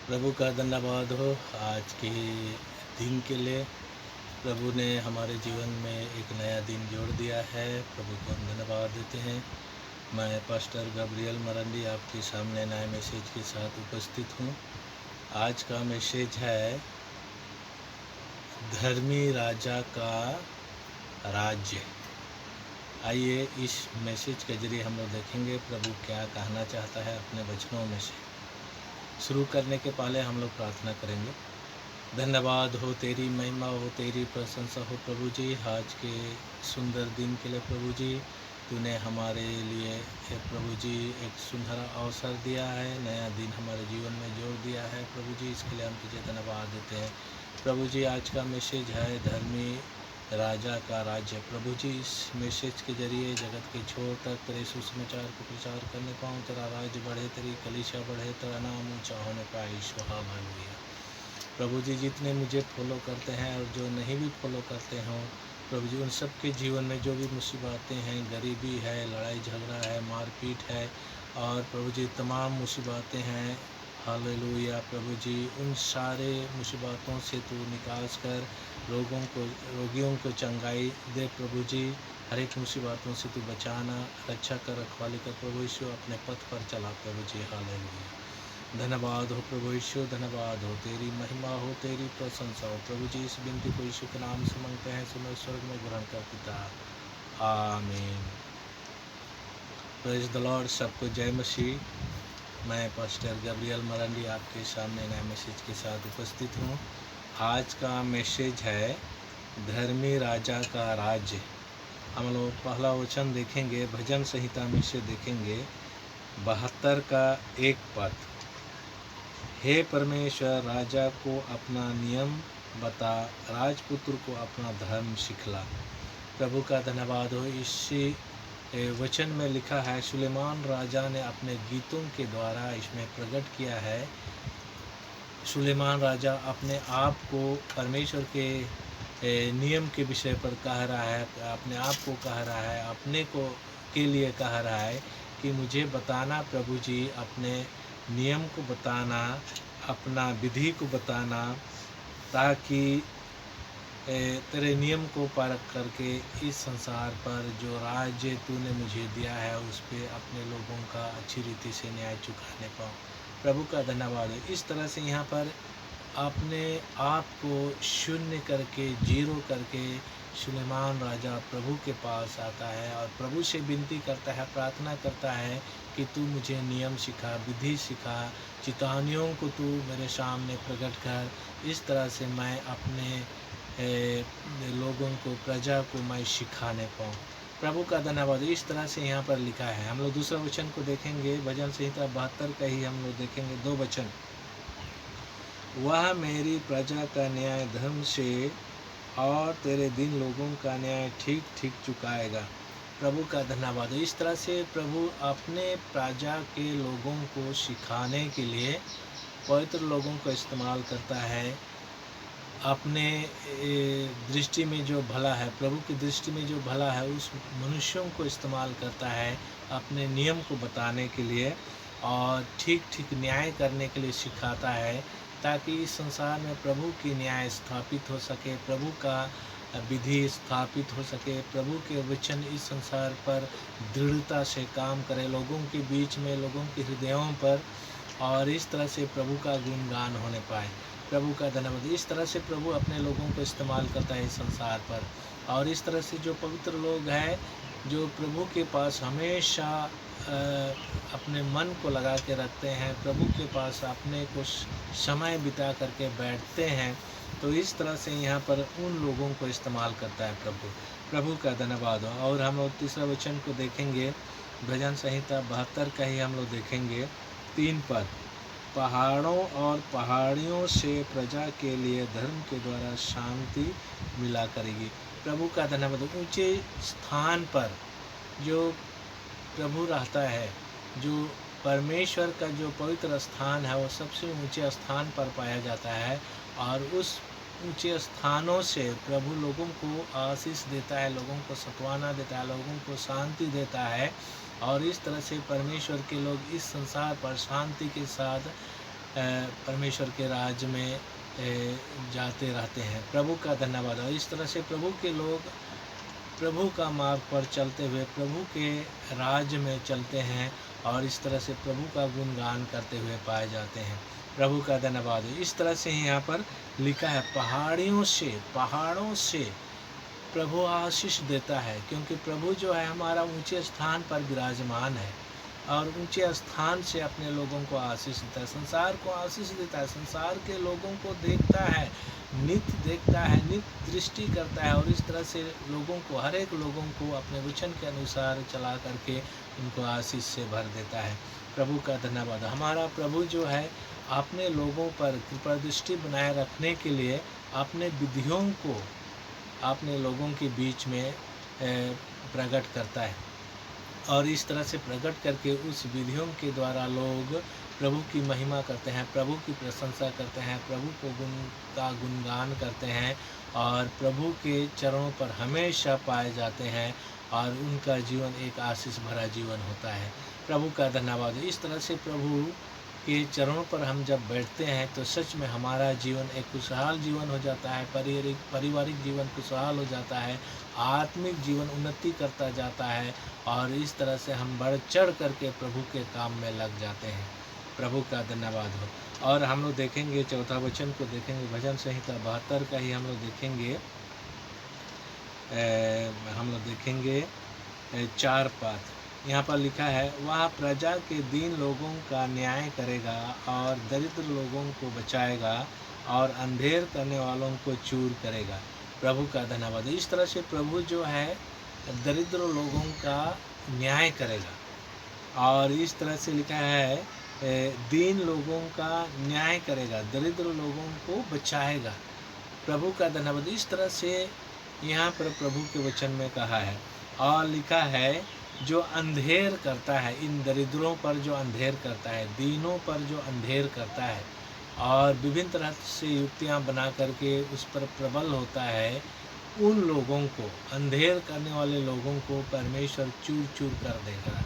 प्रभु का धन्यवाद हो आज के दिन के लिए। प्रभु ने हमारे जीवन में एक नया दिन जोड़ दिया है। प्रभु को हम धन्यवाद देते हैं। मैं पास्टर गब्रियल मरंडी आपके सामने नए मैसेज के साथ उपस्थित हूँ। आज का मैसेज है धर्मी राजा का राज्य। आइए इस मैसेज के जरिए हम लोग देखेंगे प्रभु क्या कहना चाहता है अपने वचनों में से। शुरू करने के पहले हम लोग प्रार्थना करेंगे। धन्यवाद हो, तेरी महिमा हो, तेरी प्रशंसा हो प्रभु जी, आज के सुंदर दिन के लिए प्रभु जी। तूने हमारे लिए प्रभु जी एक सुनहरा अवसर दिया है, नया दिन हमारे जीवन में जोड़ दिया है प्रभु जी। इसके लिए हम तुझे धन्यवाद देते हैं प्रभु जी। आज का मैसेज है धर्मी राजा का राज्य। प्रभु जी इस मैसेज के जरिए जगत के छोर तक तेरे सुसमाचार को प्रचार करने पाऊँ, तेरा राज्य बढ़े, तेरी कलीसिया बढ़े, तेरा नाम ऊंचा होने पाए। ईश्वर हालेलुया। प्रभु जी जितने मुझे फॉलो करते हैं और जो नहीं भी फॉलो करते हों प्रभु जी, उन सब के जीवन में जो भी मुसीबतें हैं, गरीबी है, लड़ाई झगड़ा है, मारपीट है और प्रभु जी तमाम मुसीबतें हैं, हालेलुया प्रभु जी, उन सारे मुसीबतों से तू निकाल कर रोगियों को चंगाई दे प्रभु जी। हर एक मुसीबतों से तू बचाना, रक्षा कर, रखवाली कर प्रभु यीशु, अपने पथ पर चला प्रभु जी। हालेलुया। धन्यवाद हो प्रभु यीशु, धन्यवाद हो, तेरी महिमा हो, तेरी प्रशंसा हो प्रभु जी। इस विनती को यीशु के नाम से मांगते हैं, सुनो स्वर्ग में ग्रहण कर पिता, आमीन। Praise the Lord. सबको जय मसीह। मैं पास्टर गब्रियल मरंडी आपके सामने नए मैसेज के साथ उपस्थित हूँ। आज का मैसेज है धर्मी राजा का राज्य। हम लोग पहला वचन देखेंगे, भजन संहिता में से देखेंगे 72 का 1 पद। हे परमेश्वर, राजा को अपना नियम बता, राजपुत्र को अपना धर्म सिखला। प्रभु का धन्यवाद हो। इसी वचन में लिखा है, सुलेमान राजा ने अपने गीतों के द्वारा इसमें प्रकट किया है। सुलेमान राजा अपने आप को परमेश्वर के नियम के विषय पर कह रहा है, अपने आप को कह रहा है, अपने को के लिए कह रहा है कि मुझे बताना प्रभु जी, अपने नियम को बताना, अपना विधि को बताना, ताकि तेरे नियम को परख करके इस संसार पर जो राज्य तूने मुझे दिया है उस पर अपने लोगों का अच्छी रीति से न्याय चुकाने पाऊँ। प्रभु का धन्यवाद है। इस तरह से यहाँ पर अपने आप को शून्य करके, जीरो करके सुलेमान राजा प्रभु के पास आता है और प्रभु से विनती करता है, प्रार्थना करता है कि तू मुझे नियम सिखा, विधि सिखा, चितावनियों को तू मेरे सामने प्रकट कर। इस तरह से मैं अपने लोगों को, प्रजा को मैं सिखाने पाऊँ। प्रभु का धन्यवाद। इस तरह से यहाँ पर लिखा है। हम लोग दूसरा वचन को देखेंगे, भजन संहिता 72 का ही हम लोग देखेंगे 2 वचन। वह मेरी प्रजा का न्याय धर्म से और तेरे दिन लोगों का न्याय ठीक ठीक चुकाएगा। प्रभु का धन्यवाद। इस तरह से प्रभु अपने प्रजा के लोगों को सिखाने के लिए पवित्र लोगों को इस्तेमाल करता है। अपने दृष्टि में जो भला है, प्रभु की दृष्टि में जो भला है, उस मनुष्यों को इस्तेमाल करता है अपने नियम को बताने के लिए और ठीक ठीक न्याय करने के लिए सिखाता है, ताकि इस संसार में प्रभु की न्याय स्थापित हो सके, प्रभु का विधि स्थापित हो सके, प्रभु के वचन इस संसार पर दृढ़ता से काम करे, लोगों के बीच में, लोगों के हृदयों पर, और इस तरह से प्रभु का गुणगान होने पाए। प्रभु का धन्यवाद। इस तरह से प्रभु अपने लोगों को इस्तेमाल करता है इस संसार पर। और इस तरह से जो पवित्र लोग हैं, जो प्रभु के पास हमेशा अपने मन को लगा के रखते हैं, प्रभु के पास अपने कुछ समय बिता करके बैठते हैं, तो इस तरह से यहाँ पर उन लोगों को इस्तेमाल करता है प्रभु। प्रभु का धन्यवाद हो। और हम लोग तीसरा वचन को देखेंगे, भजन संहिता 72 का ही हम लोग देखेंगे 3 पद। पहाड़ों और पहाड़ियों से प्रजा के लिए धर्म के द्वारा शांति मिला करेगी। प्रभु का धन्यवाद। ऊंचे स्थान पर जो प्रभु रहता है, जो परमेश्वर का जो पवित्र स्थान है, वो सबसे ऊंचे स्थान पर पाया जाता है और उस ऊंचे स्थानों से प्रभु लोगों को आशीष देता है, लोगों को सत्वाना देता है, लोगों को शांति देता है। और इस तरह से परमेश्वर के लोग इस संसार पर शांति के साथ परमेश्वर के राज्य में जाते रहते हैं। प्रभु का धन्यवाद। और इस तरह से प्रभु के लोग प्रभु का मार्ग पर चलते हुए प्रभु के राज्य में चलते हैं और इस तरह से प्रभु का गुणगान करते हुए पाए जाते हैं। प्रभु का धन्यवाद। इस तरह से यहाँ पर लिखा है, पहाड़ों से प्रभु आशीष देता है, क्योंकि प्रभु जो है हमारा ऊंचे स्थान पर विराजमान है और ऊंचे स्थान से अपने लोगों को आशीष देता है, संसार को आशीष देता है, संसार के लोगों को देखता है, नित्य दृष्टि करता है और इस तरह से लोगों को, हर एक लोगों को अपने वचन के अनुसार चला करके उनको आशीष से भर देता है। प्रभु का धन्यवाद। हमारा प्रभु जो है अपने लोगों पर कृपा दृष्टि बनाए रखने के लिए अपने विधियों को अपने लोगों के बीच में प्रकट करता है और इस तरह से प्रकट करके उस विधियों के द्वारा लोग प्रभु की महिमा करते हैं, प्रभु की प्रशंसा करते हैं, प्रभु का गुणगान करते हैं और प्रभु के चरणों पर हमेशा पाए जाते हैं और उनका जीवन एक आशीष भरा जीवन होता है। प्रभु का धन्यवाद। इस तरह से प्रभु के चरणों पर हम जब बैठते हैं तो सच में हमारा जीवन एक खुशहाल जीवन हो जाता है, पारिवारिक जीवन खुशहाल हो जाता है, आत्मिक जीवन उन्नति करता जाता है और इस तरह से हम बढ़ चढ़ करके प्रभु के काम में लग जाते हैं। प्रभु का धन्यवाद हो। और हम लोग देखेंगे चौथा वचन को देखेंगे, भजन संहिता 72 का ही हम लोग देखेंगे। हम लोग देखेंगे 4 पद। यहाँ पर लिखा है, वह प्रजा के दीन लोगों का न्याय करेगा और दरिद्र लोगों को बचाएगा और अंधेर करने वालों को चूर करेगा। प्रभु का धन्यवाद। इस तरह से प्रभु जो है दरिद्र लोगों का न्याय करेगा और इस तरह से लिखा है दीन लोगों का न्याय करेगा, दरिद्र लोगों को बचाएगा। प्रभु का धन्यवाद। इस तरह से यहाँ पर प्रभु के वचन में कहा है और लिखा है, जो अंधेर करता है, इन दरिद्रों पर जो अंधेर करता है, दीनों पर जो अंधेर करता है और विभिन्न तरह से युक्तियाँ बना करके उस पर प्रबल होता है, उन लोगों को, अंधेर करने वाले लोगों को परमेश्वर चूर चूर कर देगा,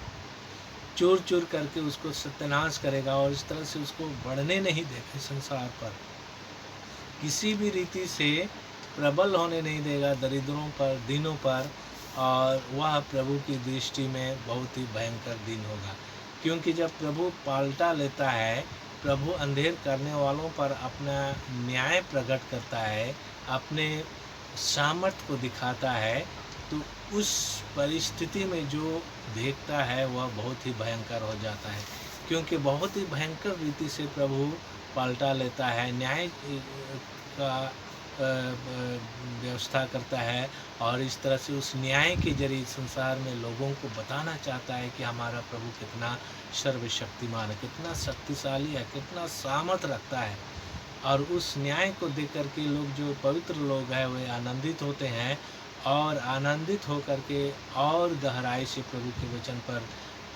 चूर चूर करके उसको सत्यानाश करेगा और इस तरह से उसको बढ़ने नहीं देगा, संसार पर किसी भी रीति से प्रबल होने नहीं देगा, दरिद्रों पर, दीनों पर। और वह प्रभु की दृष्टि में बहुत ही भयंकर दिन होगा, क्योंकि जब प्रभु पाल्टा लेता है, प्रभु अंधेर करने वालों पर अपना न्याय प्रकट करता है, अपने सामर्थ्य को दिखाता है, तो उस परिस्थिति में जो देखता है वह बहुत ही भयंकर हो जाता है, क्योंकि बहुत ही भयंकर रीति से प्रभु पाल्टा लेता है, न्याय का व्यवस्था करता है और इस तरह से उस न्याय के जरिए संसार में लोगों को बताना चाहता है कि हमारा प्रभु कितना सर्वशक्तिमान है, कितना शक्तिशाली है, कितना सामर्थ रखता है। और उस न्याय को देख कर के लोग, जो पवित्र लोग हैं, वे आनंदित होते हैं और आनंदित होकर के और गहराई से प्रभु के वचन पर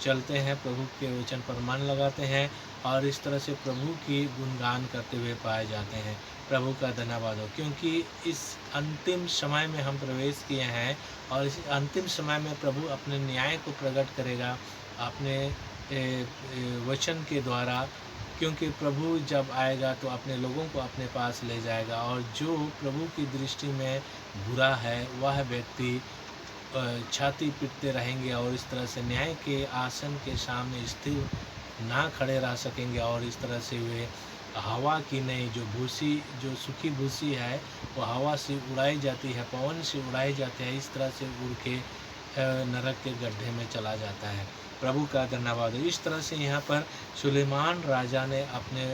चलते हैं, प्रभु के वचन पर मन लगाते हैं और इस तरह से प्रभु की गुणगान करते हुए पाए जाते हैं। प्रभु का धन्यवाद हो, क्योंकि इस अंतिम समय में हम प्रवेश किए हैं और इस अंतिम समय में प्रभु अपने न्याय को प्रकट करेगा अपने वचन के द्वारा, क्योंकि प्रभु जब आएगा तो अपने लोगों को अपने पास ले जाएगा और जो प्रभु की दृष्टि में बुरा है वह व्यक्ति छाती पीटते रहेंगे और इस तरह से न्याय के आसन के सामने स्थिर ना खड़े रह सकेंगे और इस तरह से वे हवा की नहीं, जो भूसी, जो सूखी भूसी है वो हवा से उड़ाई जाती है, पवन से उड़ाई जाती है, इस तरह से उड़ के नरक के गड्ढे में चला जाता है। प्रभु का धन्यवाद। इस तरह से यहाँ पर सुलेमान राजा ने अपने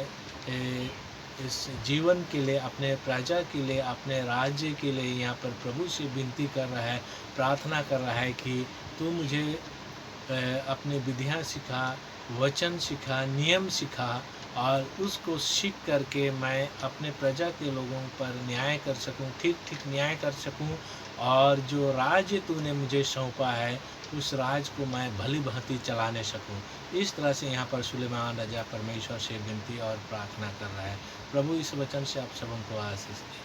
इस जीवन के लिए, अपने प्रजा के लिए, अपने राज्य के लिए यहाँ पर प्रभु से विनती कर रहा है, प्रार्थना कर रहा है कि तू मुझे अपने विधियाँ सिखा, वचन सिखा, नियम सिखा और उसको सीख करके मैं अपने प्रजा के लोगों पर न्याय कर सकूं, ठीक ठीक न्याय कर सकूं और जो राज्य तूने मुझे सौंपा है उस राज को मैं भली भांति चलाने सकूं। इस तरह से यहाँ पर सुलेमान राजा परमेश्वर से विनती और प्रार्थना कर रहा है। प्रभु इस वचन से आप सबों को आशीष दे।